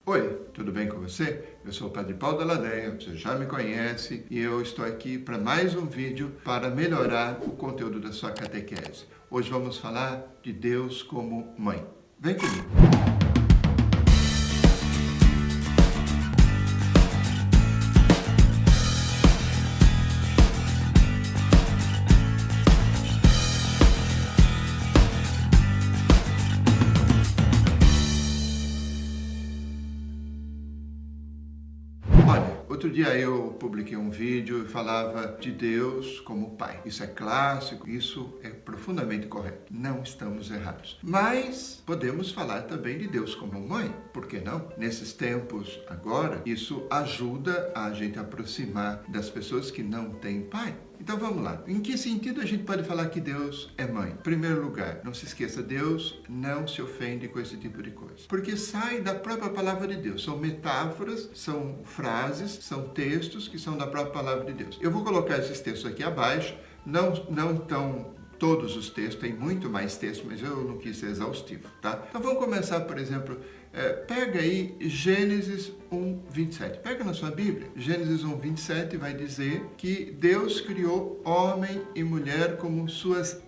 Oi, tudo bem com você? Eu sou o Padre Paulo da Ladeia, você já me conhece e eu estou aqui para mais um vídeo para melhorar o conteúdo da sua catequese. Hoje vamos falar de Deus como mãe. Vem comigo! Olha, outro dia eu publiquei um vídeo e falava de Deus como Pai. Isso é clássico, isso é profundamente correto. Não estamos errados. Mas podemos falar também de Deus como Mãe. Por que não? Nesses tempos agora, isso ajuda a gente a aproximar das pessoas que não têm pai. Então vamos lá. Em que sentido a gente pode falar que Deus é mãe? Em primeiro lugar, não se esqueça, Deus não se ofende com esse tipo de coisa. Porque sai da própria palavra de Deus. São metáforas, são frases, são textos que são da própria palavra de Deus. Eu vou colocar esses textos aqui abaixo. Não estão todos os textos, tem muito mais texto, mas eu não quis ser exaustivo, tá? Então vamos começar, por exemplo, pega aí Gênesis 1, 27. Pega na sua Bíblia. Gênesis 1, 27 vai dizer que Deus criou homem e mulher como suas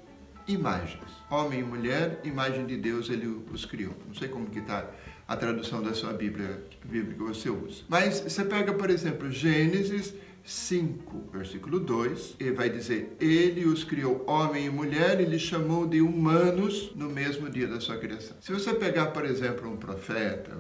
imagens. Homem e mulher, imagem de Deus, ele os criou. Não sei como que está a tradução da sua Bíblia que você usa. Mas você pega, por exemplo, Gênesis 5, versículo 2, e vai dizer, ele os criou homem e mulher e lhes chamou de humanos no mesmo dia da sua criação. Se você pegar, por exemplo, um profeta,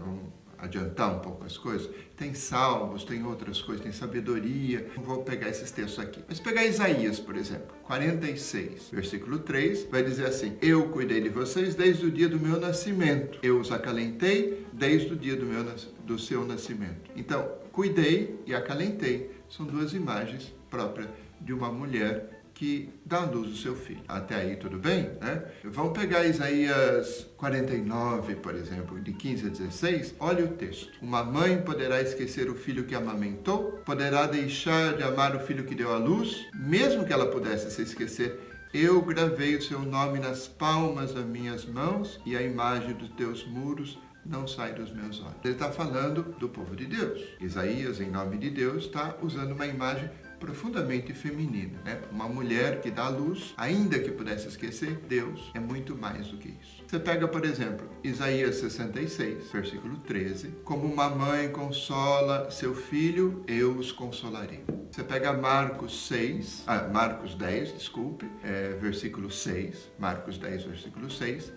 adiantar um pouco as coisas, tem salmos, tem outras coisas, tem sabedoria, não vou pegar esses textos aqui. Mas pegar Isaías, por exemplo, 46, versículo 3, vai dizer assim, eu cuidei de vocês desde o dia do meu nascimento, eu os acalentei desde o dia do seu nascimento. Então, cuidei e acalentei são duas imagens próprias de uma mulher que dá à luz o seu filho. Até aí tudo bem, né? Vamos pegar Isaías 49, por exemplo, de 15 a 16. Olha o texto. Uma mãe poderá esquecer o filho que amamentou? Poderá deixar de amar o filho que deu à luz? Mesmo que ela pudesse se esquecer, eu gravei o seu nome nas palmas das minhas mãos e a imagem dos teus muros não sai dos meus olhos. Ele está falando do povo de Deus. Isaías, em nome de Deus, está usando uma imagem profundamente feminina, né? Uma mulher que dá à luz, ainda que pudesse esquecer, Deus é muito mais do que isso. Você pega, por exemplo, Isaías 66, versículo 13, como uma mãe consola seu filho, eu os consolarei. Você pega Marcos 10, versículo 6, Marcos 10, versículo 6,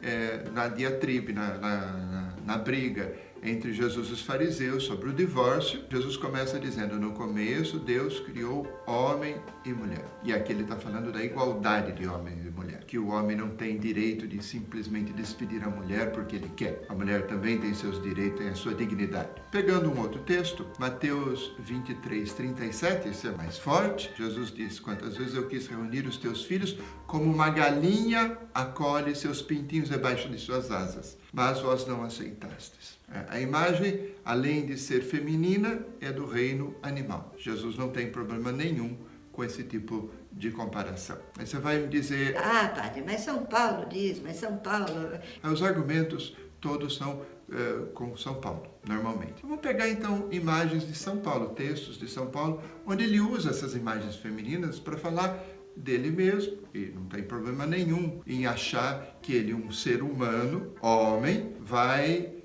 na diatribe, na briga entre Jesus e os fariseus sobre o divórcio, Jesus começa dizendo, no começo Deus criou homem e mulher. E aqui ele está falando da igualdade de homem e mulher, que o homem não tem direito de simplesmente despedir a mulher porque ele quer. A mulher também tem seus direitos e a sua dignidade. Pegando um outro texto, Mateus 23, 37, esse é mais forte, Jesus diz, quantas vezes eu quis reunir os teus filhos como uma galinha acolhe seus pintinhos debaixo de suas asas, mas vós não aceitastes. A imagem, além de ser feminina, é do reino animal. Jesus não tem problema nenhum com esse tipo de comparação. Aí você vai me dizer... padre, mas São Paulo diz, mas São Paulo... Os argumentos todos são com São Paulo, normalmente. Vamos pegar então imagens de São Paulo, textos de São Paulo, onde ele usa essas imagens femininas para falar dele mesmo, e não tem problema nenhum em achar que ele, um ser humano, homem, vai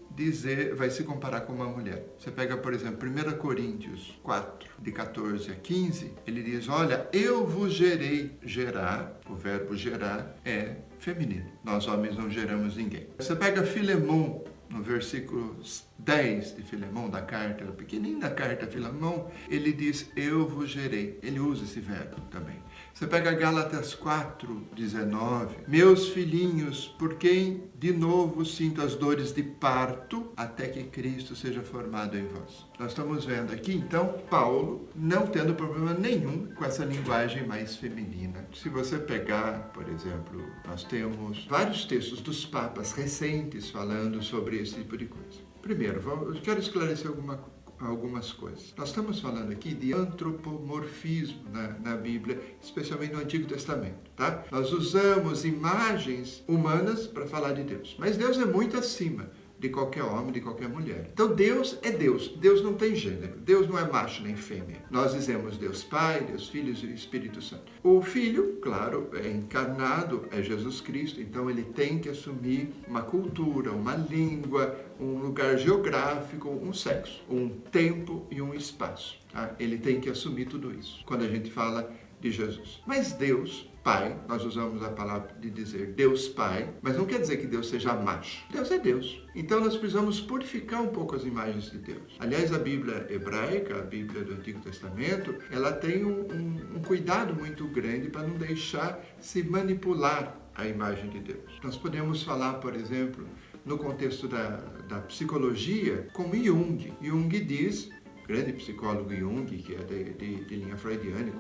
se comparar com uma mulher. Você pega, por exemplo, 1 Coríntios 4, de 14 a 15, ele diz, olha, eu vos gerei. Gerar, o verbo gerar é feminino. Nós homens não geramos ninguém. Você pega Filemão, no versículo 10 de Filemão, da carta, pequenininha da carta Filemão, ele diz, eu vos gerei. Ele usa esse verbo também. Você pega Gálatas 4, 19, meus filhinhos, por quem de novo sinto as dores de parto, até que Cristo seja formado em vós. Nós estamos vendo aqui, então, Paulo não tendo problema nenhum com essa linguagem mais feminina. Se você pegar, por exemplo, nós temos vários textos dos papas recentes falando sobre esse tipo de coisa. Primeiro, eu quero esclarecer algumas coisas. Nós estamos falando aqui de antropomorfismo na Bíblia, especialmente no Antigo Testamento, tá? Nós usamos imagens humanas para falar de Deus, mas Deus é muito acima de qualquer homem, de qualquer mulher. Então Deus é Deus. Deus não tem gênero. Deus não é macho nem fêmea. Nós dizemos Deus Pai, Deus Filho e Espírito Santo. O Filho, claro, é encarnado, é Jesus Cristo, então ele tem que assumir uma cultura, uma língua, um lugar geográfico, um sexo, um tempo e um espaço. Tá? Ele tem que assumir tudo isso quando a gente fala de Jesus. Mas Deus Pai, nós usamos a palavra de dizer Deus Pai, mas não quer dizer que Deus seja macho. Deus é Deus. Então nós precisamos purificar um pouco as imagens de Deus. Aliás, a Bíblia hebraica, a Bíblia do Antigo Testamento, ela tem um cuidado muito grande para não deixar se manipular a imagem de Deus. Nós podemos falar, por exemplo, no contexto da psicologia, como Jung. Jung diz, grande psicólogo Jung, que é de linha freudiana,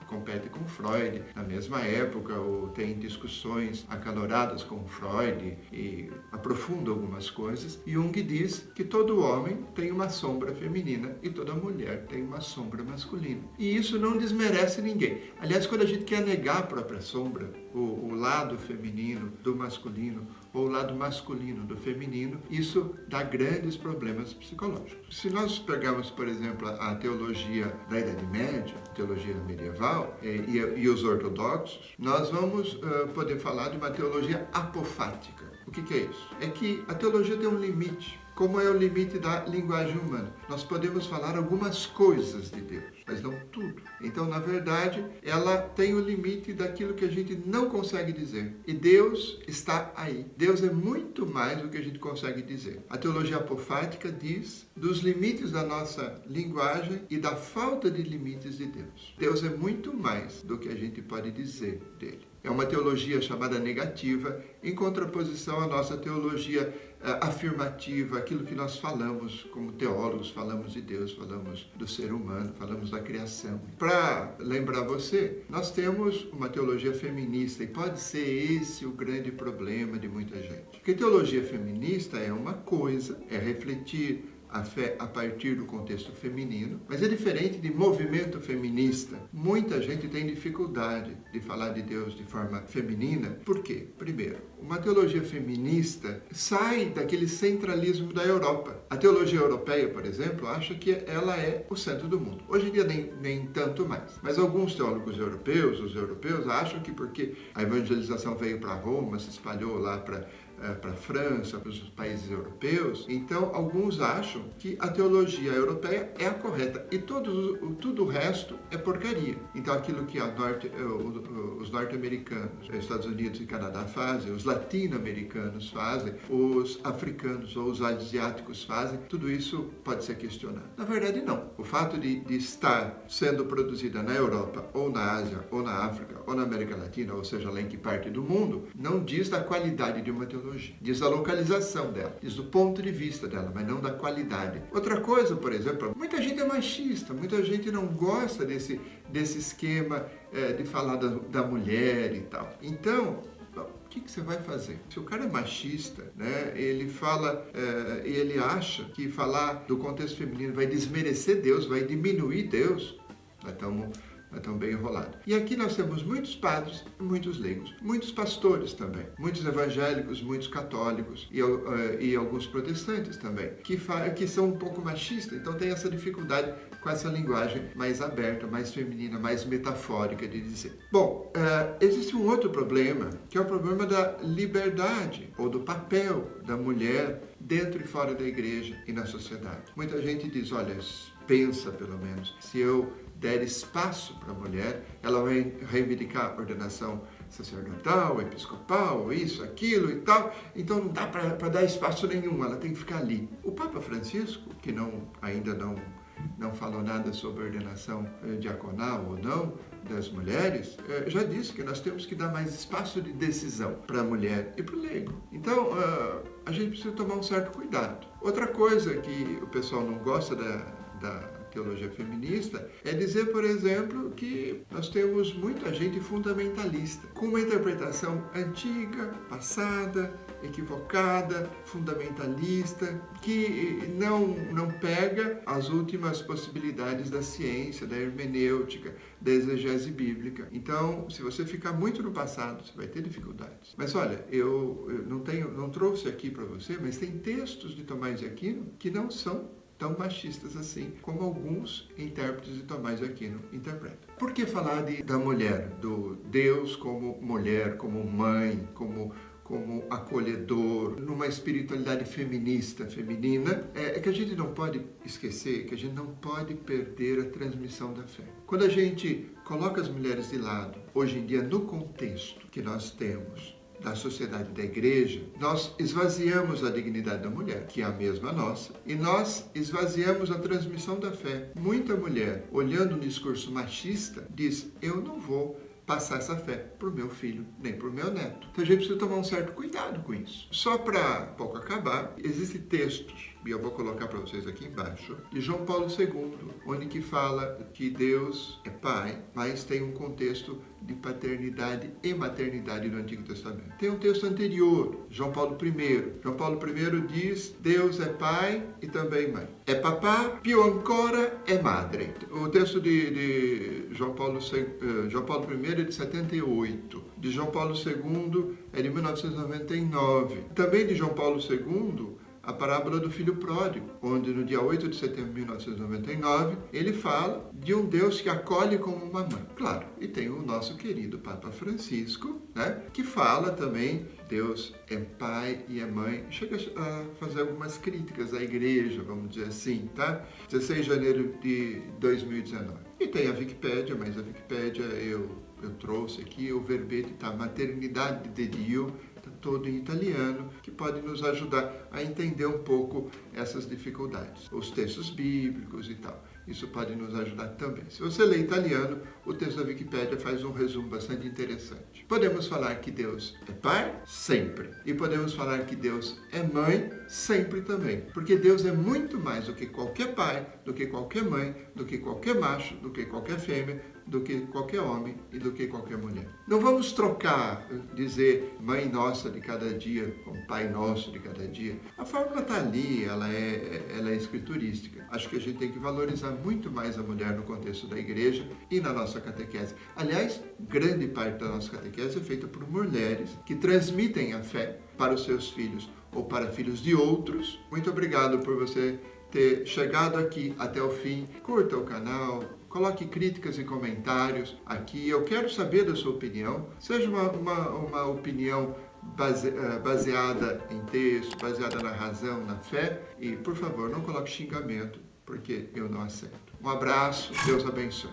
compete com Freud na mesma época, ou tem discussões acaloradas com Freud e aprofunda algumas coisas. Jung diz que todo homem tem uma sombra feminina e toda mulher tem uma sombra masculina. E isso não desmerece ninguém. Aliás, quando a gente quer negar a própria sombra, o lado feminino do masculino, ou o lado masculino do feminino, isso dá grandes problemas psicológicos. Se nós pegarmos, por exemplo, a teologia da Idade Média, teologia medieval, e os ortodoxos, nós vamos poder falar de uma teologia apofática. O que é isso? É que a teologia tem um limite. Como é o limite da linguagem humana? Nós podemos falar algumas coisas de Deus, mas não tudo. Então, na verdade, ela tem o limite daquilo que a gente não consegue dizer. E Deus está aí. Deus é muito mais do que a gente consegue dizer. A teologia apofática diz dos limites da nossa linguagem e da falta de limites de Deus. Deus é muito mais do que a gente pode dizer dele. É uma teologia chamada negativa, em contraposição à nossa teologia afirmativa, aquilo que nós falamos como teólogos, falamos de Deus, falamos do ser humano, falamos da criação. Para lembrar você, nós temos uma teologia feminista e pode ser esse o grande problema de muita gente. Porque teologia feminista é uma coisa, é refletir a fé a partir do contexto feminino, mas é diferente de movimento feminista. Muita gente tem dificuldade de falar de Deus de forma feminina. Por quê? Primeiro, uma teologia feminista sai daquele centralismo da Europa. A teologia europeia, por exemplo, acha que ela é o centro do mundo. Hoje em dia nem tanto mais. Mas alguns teólogos europeus, os europeus, acham que porque a evangelização veio para Roma, se espalhou lá para a França, para os países europeus, então alguns acham que a teologia europeia é a correta e tudo o resto é porcaria. Então aquilo que os norte-americanos, Estados Unidos e Canadá fazem, os latino-americanos fazem, os africanos ou os asiáticos fazem, tudo isso pode ser questionado. Na verdade não. O fato de estar sendo produzida na Europa, ou na Ásia, ou na África, ou na América Latina, ou seja lá em que parte do mundo, não diz da qualidade de uma teologia. Diz da localização dela, diz do ponto de vista dela, mas não da qualidade. Outra coisa, por exemplo, muita gente é machista, muita gente não gosta desse esquema de falar da mulher e tal. Então, o que você vai fazer? Se o cara é machista, né, ele acha que falar do contexto feminino vai desmerecer Deus, vai diminuir Deus, nós estamos bem enrolados. E aqui nós temos muitos padres e muitos leigos, muitos pastores também, muitos evangélicos, muitos católicos e alguns protestantes também, que são um pouco machistas, então tem essa dificuldade com essa linguagem mais aberta, mais feminina, mais metafórica de dizer. Bom, existe um outro problema, que é o problema da liberdade ou do papel da mulher dentro e fora da igreja e na sociedade. Muita gente diz, olha, pensa pelo menos, se eu der espaço para a mulher, ela vai reivindicar a ordenação sacerdotal, episcopal, isso, aquilo e tal, então não dá para dar espaço nenhum, ela tem que ficar ali. O Papa Francisco, que ainda não falou nada sobre ordenação diaconal ou não das mulheres, já disse que nós temos que dar mais espaço de decisão para a mulher e para o leigo. Então, a gente precisa tomar um certo cuidado. Outra coisa que o pessoal não gosta da teologia feminista é dizer, por exemplo, que nós temos muita gente fundamentalista, com uma interpretação antiga, passada, equivocada, fundamentalista, que não pega as últimas possibilidades da ciência, da hermenêutica, da exegese bíblica. Então, se você ficar muito no passado, você vai ter dificuldades. Mas olha, eu não trouxe aqui para você, mas tem textos de Tomás de Aquino que não são tão machistas assim, como alguns intérpretes de Tomás de Aquino interpretam. Por que falar da mulher, do Deus como mulher, como mãe, como acolhedor, numa espiritualidade feminina, é que a gente não pode esquecer, que a gente não pode perder a transmissão da fé. Quando a gente coloca as mulheres de lado, hoje em dia, no contexto que nós temos, da sociedade da igreja, nós esvaziamos a dignidade da mulher, que é a mesma nossa, e nós esvaziamos a transmissão da fé. Muita mulher, olhando um discurso machista, diz, eu não vou passar essa fé para o meu filho, nem para o meu neto. Então a gente precisa tomar um certo cuidado com isso. Só para pouco acabar, existem textos, e eu vou colocar para vocês aqui embaixo, de João Paulo II, onde que fala que Deus é Pai, mas tem um contexto de paternidade e maternidade no Antigo Testamento. Tem um texto anterior, João Paulo I. João Paulo I diz, Deus é Pai e também Mãe. É papà, più ancora é madre. O texto de João Paulo I é de 78. De João Paulo II é de 1999. Também de João Paulo II, a parábola do filho pródigo, onde no dia 8 de setembro de 1999, ele fala de um Deus que acolhe como uma mãe. Claro, e tem o nosso querido Papa Francisco, né, que fala também, Deus é pai e é mãe, chega a fazer algumas críticas à igreja, vamos dizer assim, tá? 16 de janeiro de 2019. E tem a Wikipédia, mas a Wikipédia eu trouxe aqui, o verbete tá, maternidade de Dio, todo em italiano, que pode nos ajudar a entender um pouco essas dificuldades. Os textos bíblicos e tal. Isso pode nos ajudar também. Se você lê italiano, o texto da Wikipédia faz um resumo bastante interessante. Podemos falar que Deus é pai? Sempre. E podemos falar que Deus é mãe? Sempre também. Porque Deus é muito mais do que qualquer pai, do que qualquer mãe, do que qualquer macho, do que qualquer fêmea, do que qualquer homem e do que qualquer mulher. Não vamos trocar, dizer mãe nossa de cada dia com pai nosso de cada dia. A fórmula está ali, ela é escriturística. Acho que a gente tem que valorizar muito mais a mulher no contexto da igreja e na nossa catequese. Aliás, grande parte da nossa catequese é feita por mulheres que transmitem a fé para os seus filhos ou para filhos de outros. Muito obrigado por você ter chegado aqui até o fim. Curta o canal, coloque críticas e comentários aqui. Eu quero saber da sua opinião. Seja uma opinião baseada em texto, baseada na razão, na fé. E, por favor, não coloque xingamento, porque eu não aceito. Um abraço, Deus abençoe.